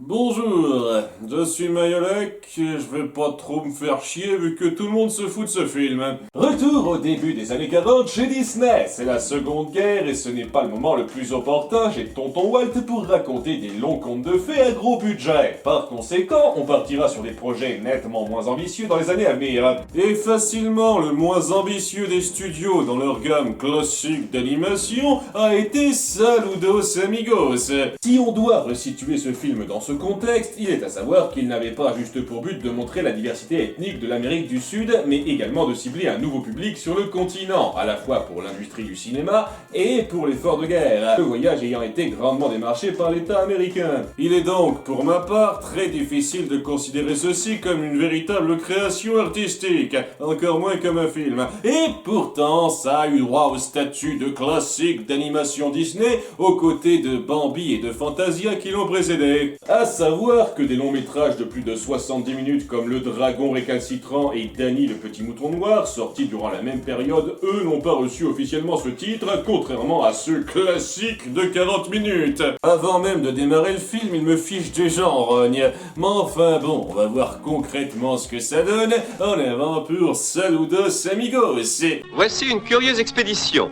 Bonjour, je suis Mayolek et je vais pas trop me faire chier vu que tout le monde se fout de ce film. Retour au début des années 40 chez Disney, c'est la Seconde Guerre et ce n'est pas le moment le plus opportun chez Tonton Walt pour raconter des longs contes de fées à gros budget. Par conséquent, on partira sur des projets nettement moins ambitieux dans les années à venir. Et facilement le moins ambitieux des studios dans leur gamme classique d'animation a été Saludos Amigos. Si on doit resituer ce film dans ce contexte, il est à savoir qu'il n'avait pas juste pour but de montrer la diversité ethnique de l'Amérique du Sud, mais également de cibler un nouveau public sur le continent, à la fois pour l'industrie du cinéma et pour l'effort de guerre, le voyage ayant été grandement démarché par l'État américain. Il est donc, pour ma part, très difficile de considérer ceci comme une véritable création artistique, encore moins comme un film. Et pourtant, ça a eu droit au statut de classique d'animation Disney, aux côtés de Bambi et de Fantasia qui l'ont précédé. À savoir que des longs métrages de plus de 70 minutes comme Le Dragon récalcitrant et Danny le petit mouton noir, sortis durant la même période, eux n'ont pas reçu officiellement ce titre, contrairement à ceux classiques de 40 minutes. Avant même de démarrer le film, il me fiche déjà en rogne. Mais enfin bon, on va voir concrètement ce que ça donne en avant pour Saludos Amigos. Voici une curieuse expédition.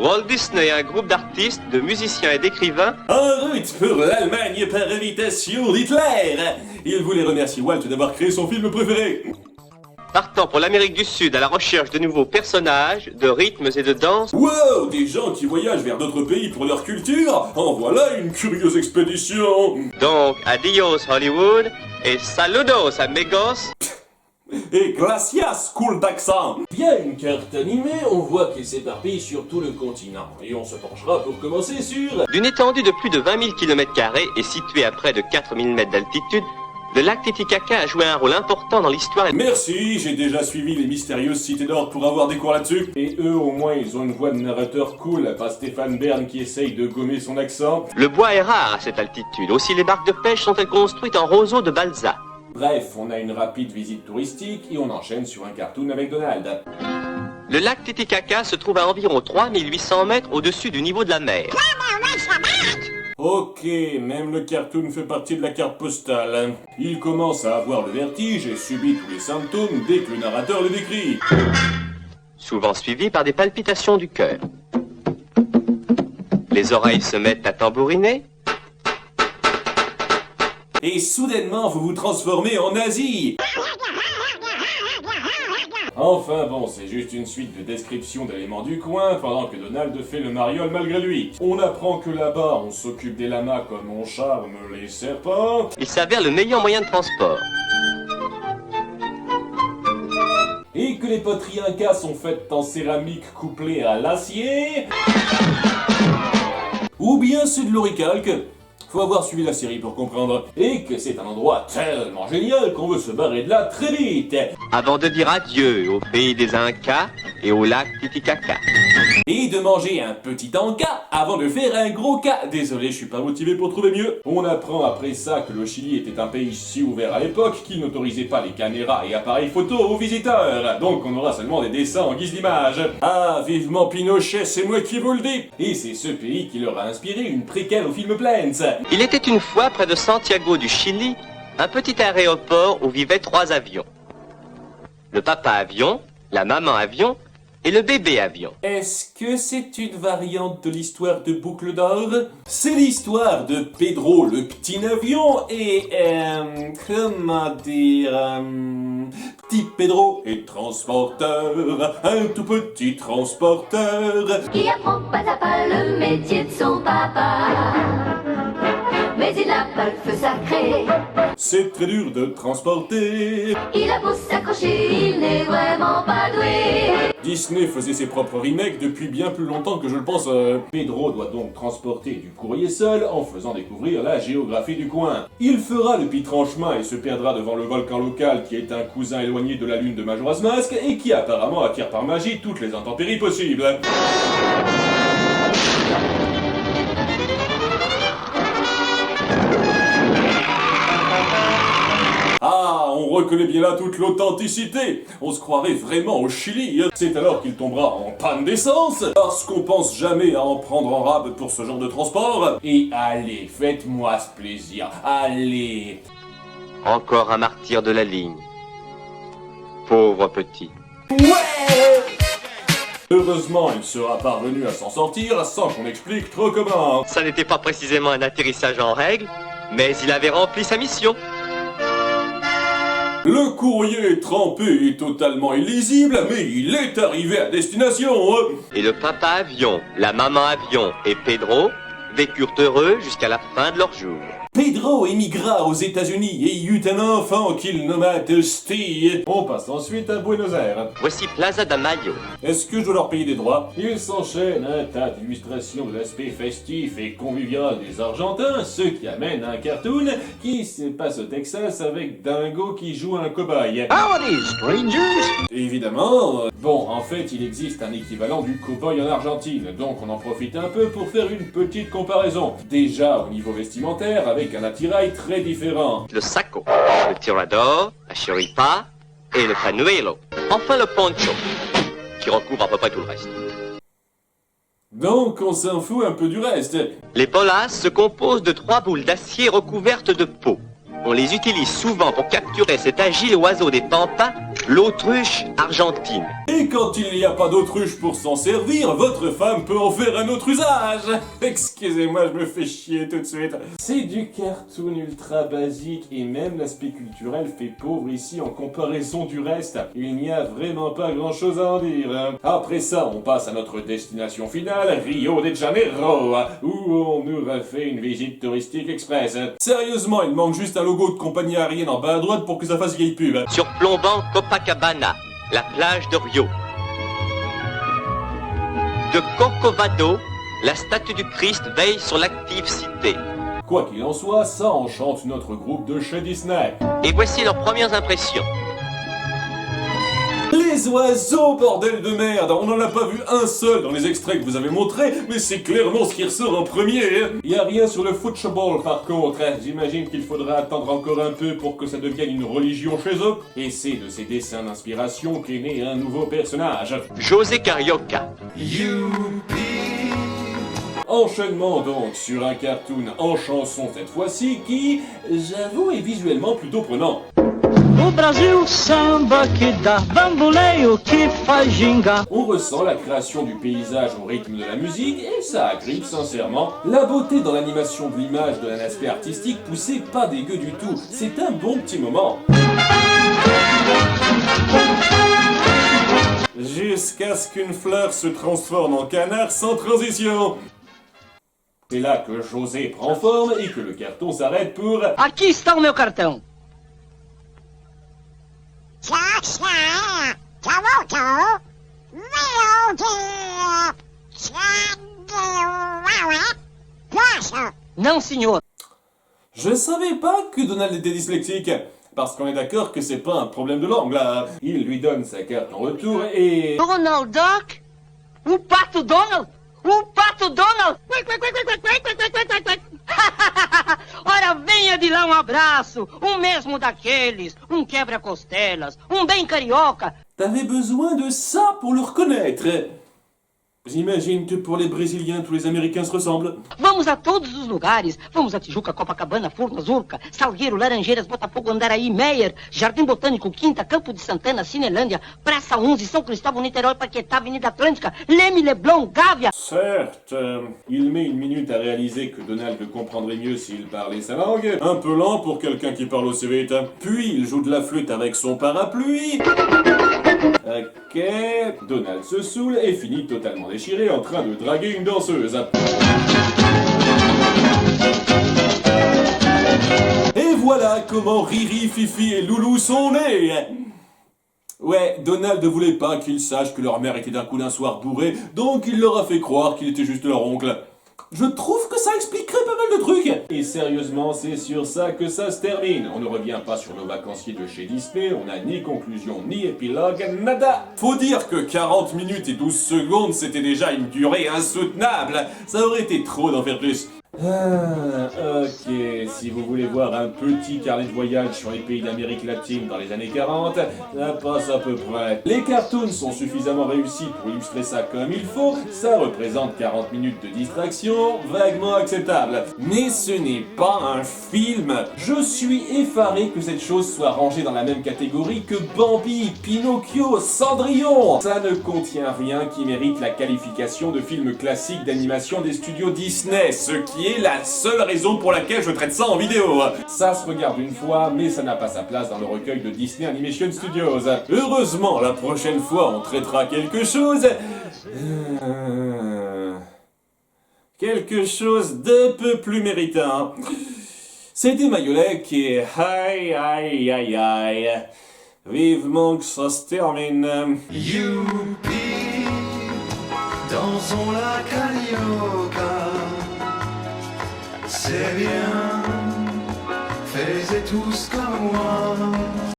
Walt Disney et un groupe d'artistes, de musiciens et d'écrivains En route pour l'Allemagne par invitation d'Hitler. Il voulait remercier Walt d'avoir créé son film préféré. partant pour l'Amérique du Sud à la recherche de nouveaux personnages, de rythmes et de danses. Wow, des gens qui voyagent vers d'autres pays pour leur culture. En voilà une curieuse expédition. Donc, adios Hollywood et saludos amigos. Et gracias, cool d'accent. Via une carte animée, on voit qu'il s'éparpille sur tout le continent. Et on se penchera pour commencer sur... D'une étendue de plus de 20 000 km² et située à près de 4 000 mètres d'altitude, le lac Titicaca a joué un rôle important dans l'histoire. Merci, j'ai déjà suivi les mystérieuses cités d'or pour avoir des cours là-dessus. Et eux, au moins, ils ont une voix de narrateur cool, pas Stéphane Bern qui essaye de gommer son accent. Le bois est rare à cette altitude. Aussi, les barques de pêche sont-elles construites en roseaux de balsa. Bref, on a une rapide visite touristique et on enchaîne sur un cartoon avec Donald. Le lac Titicaca se trouve à environ 3800 mètres au-dessus du niveau de la mer. Ok, même le cartoon fait partie de la carte postale. Il commence à avoir le vertige et subit tous les symptômes dès que le narrateur le décrit. Souvent suivi par des palpitations du cœur. Les oreilles se mettent à tambouriner. Et soudainement, vous vous transformez en nazi. Enfin bon, c'est juste une suite de descriptions d'éléments du coin, pendant que Donald fait le mariole malgré lui. On apprend que là-bas, on s'occupe des lamas comme on charme les serpents. Il s'avère le meilleur moyen de transport. Et que les poteries incas sont faites en céramique couplée à l'acier. Ou bien c'est de l'oricalque. Faut avoir suivi la série pour comprendre. Et que c'est un endroit tellement génial qu'on veut se barrer de là très vite. Avant de dire adieu au pays des Incas et au lac Titicaca. Et de manger un petit encas avant de faire un gros cas. Désolé, je suis pas motivé pour trouver mieux. On apprend après ça que le Chili était un pays si ouvert à l'époque qu'il n'autorisait pas les caméras et appareils photo aux visiteurs. Donc on aura seulement des dessins en guise d'image. Ah, vivement Pinochet, c'est moi qui vous le dis. Et c'est ce pays qui leur a inspiré une préquelle au film Planes. Il était une fois près de Santiago du Chili, un petit aéroport où vivaient 3 avions. Le papa avion, la maman avion et le bébé avion. Est-ce que c'est une variante de l'histoire de Boucle d'Or? C'est l'histoire de Pedro le petit avion et... comment dire... Petit Pedro est transporteur, un tout petit transporteur. Qui apprend pas à pas le métier de son papa. Mais il n'a pas le feu sacré. C'est très dur de transporter. Il a beau s'accrocher, il n'est vraiment pas doué. Disney faisait ses propres remakes depuis bien plus longtemps que je le pense. Pedro doit donc transporter du courrier seul en faisant découvrir la géographie du coin. Il fera le pitranche chemin et se perdra devant le volcan local qui est un cousin éloigné de la lune de Majora's Mask et qui apparemment attire par magie toutes les intempéries possibles. Ah, on reconnaît bien là toute l'authenticité. On se croirait vraiment au Chili. C'est alors qu'il tombera en panne d'essence, parce qu'on pense jamais à en prendre en rab pour ce genre de transport. Et allez, faites-moi ce plaisir, allez. Encore un martyr de la ligne. Pauvre petit. Ouais! Heureusement, il sera parvenu à s'en sortir sans qu'on explique trop comment. Ça n'était pas précisément un atterrissage en règle, mais il avait rempli sa mission. Le courrier trempé est totalement illisible, mais il est arrivé à destination. Et le papa avion, la maman avion et Pedro vécurent heureux jusqu'à la fin de leur jour. Pedro émigra aux États-Unis et y eut un enfant qu'il nomma Dusty. On passe ensuite à Buenos Aires. Voici Plaza de Mayo. Est-ce que je dois leur payer des droits? Il s'enchaîne un tas d'illustrations de l'aspect festif et convivial des Argentins, ce qui amène un cartoon qui se passe au Texas avec Dingo qui joue un cow-boy. Howdy, strangers! Évidemment, bon, en fait, il existe un équivalent du cow-boy en Argentine, donc on en profite un peu pour faire une petite comparaison. Déjà au niveau vestimentaire, avec un attirail très différent. Le saco, le tirador, la chiripa et le panuelo. Enfin le poncho, qui recouvre à peu près tout le reste. Donc on s'en fout un peu du reste. Les bolas se composent de 3 boules d'acier recouvertes de peau. On les utilise souvent pour capturer cet agile oiseau des pampas, l'autruche argentine. Et quand il n'y a pas d'autruche pour s'en servir, votre femme peut en faire un autre usage. Excusez-moi, je me fais chier tout de suite. C'est du cartoon ultra basique et même l'aspect culturel fait pauvre ici en comparaison du reste. Il n'y a vraiment pas grand chose à en dire. Après ça, on passe à notre destination finale, Rio de Janeiro, où on nous refait une visite touristique express. Sérieusement, il manque juste un logo de compagnie aérienne en bas à droite pour que ça fasse vieille pub. Surplombant Copacabana, la plage de Rio. De Corcovado, la statue du Christ veille sur l'active cité. Quoi qu'il en soit, ça enchante notre groupe de chez Disney. Et voici leurs premières impressions. Les oiseaux, bordel de merde! On n'en a pas vu un seul dans les extraits que vous avez montrés, mais c'est clairement ce qui ressort en premier. Y a rien sur le football par contre. J'imagine qu'il faudra attendre encore un peu pour que ça devienne une religion chez eux. Et c'est de ces dessins d'inspiration qu'est né un nouveau personnage. José Carioca. Enchaînement donc sur un cartoon en chanson cette fois-ci qui, j'avoue, est visuellement plutôt prenant. O Brasil, samba que dá bamboleio que faz gingar. On ressent la création du paysage au rythme de la musique et ça agrippe sincèrement. La beauté dans l'animation de l'image de un aspect artistique poussé pas dégueu du tout. C'est un bon petit moment. Jusqu'à ce qu'une fleur se transforme en canard sans transition. C'est là que José prend forme et que le carton s'arrête pour... Aqui está o meu cartão. Non, senhor. Je savais pas que Donald était dyslexique. Parce qu'on est d'accord que c'est pas un problème de langue là. Il lui donne sa carte en retour et... Donald Duck? O pato Donald? O pato Donald? Ora, venha de lá um abraço, mesmo daqueles, quebra-costelas, bem carioca. T'avais besoin de ça pour le reconnaître. J'imagine que pour les Brésiliens, tous les Américains se ressemblent. Vamos a todos os lugares. Vamos a Tijuca, Copacabana, Furnas, Urca, Salgueiro, Laranjeiras, Botafogo, Andaraí, Meier, Jardim Botânico, Quinta, Campo de Santana, Cinelândia, Praça 11, São Cristóvão, Niterói, Paquetá, Avenida Atlântica, Leme, Leblon, Gávea. Certes, il met une minute à réaliser que Donald le comprendrait mieux s'il parlait sa langue. Un peu lent pour quelqu'un qui parle aussi vite. Puis il joue de la flûte avec son parapluie. Ok, Donald se saoule et finit totalement déchiré en train de draguer une danseuse. Et voilà comment Riri, Fifi et Loulou sont nés. Ouais, Donald ne voulait pas qu'ils sachent que leur mère était d'un coup d'un soir bourrée, donc il leur a fait croire qu'il était juste leur oncle. Je trouve que ça expliquerait pas mal de trucs. Et sérieusement, c'est sur ça que ça se termine. On ne revient pas sur nos vacanciers de chez Disney, on n'a ni conclusion ni épilogue, nada. Faut dire que 40 minutes et 12 secondes, c'était déjà une durée insoutenable. Ça aurait été trop d'en faire plus. Ok, si vous voulez voir un petit carnet de voyage sur les pays d'Amérique latine dans les années 40, ça passe à peu près. Les cartoons sont suffisamment réussis pour illustrer ça comme il faut, ça représente 40 minutes de distraction, vaguement acceptable. Mais ce n'est pas un film. Je suis effaré que cette chose soit rangée dans la même catégorie que Bambi, Pinocchio, Cendrillon. Ça ne contient rien qui mérite la qualification de film classique d'animation des studios Disney, ce qui est la seule raison pour laquelle je traite ça en vidéo. Ça se regarde une fois, mais ça n'a pas sa place dans le recueil de Disney Animation Studios. Heureusement, la prochaine fois, on traitera quelque chose... quelque chose d'un peu plus méritant. C'était Mayolek et aïe aïe aïe aïe. Vivement que ça se termine. Youpi, dansons la carioca. C'est bien, faites tous comme moi.